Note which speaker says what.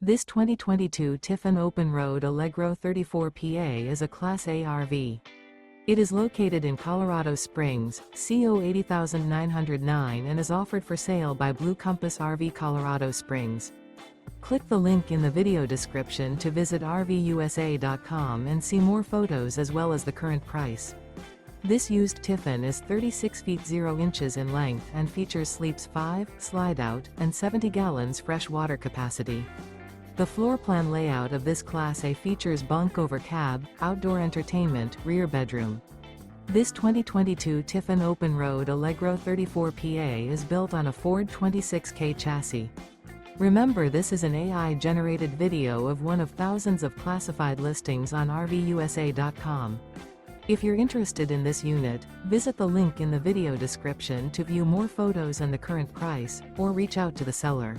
Speaker 1: This 2022 Tiffin Open Road Allegro 34PA is a Class A RV. It is located in Colorado Springs, CO 80909 and is offered for sale by Blue Compass RV Colorado Springs. Click the link in the video description to visit RVUSA.com and see more photos as well as the current price. This used Tiffin is 36 feet 0 inches in length and features sleeps 5, Slideout, and 70 gallons fresh water capacity. The floor plan layout of this Class A features bunk over cab, outdoor entertainment, rear bedroom. This 2022 Tiffin Open Road Allegro 34PA is built on a Ford 26K chassis. Remember, this is an AI-generated video of one of thousands of classified listings on RVUSA.com. If you're interested in this unit, visit the link in the video description to view more photos and the current price, or reach out to the seller.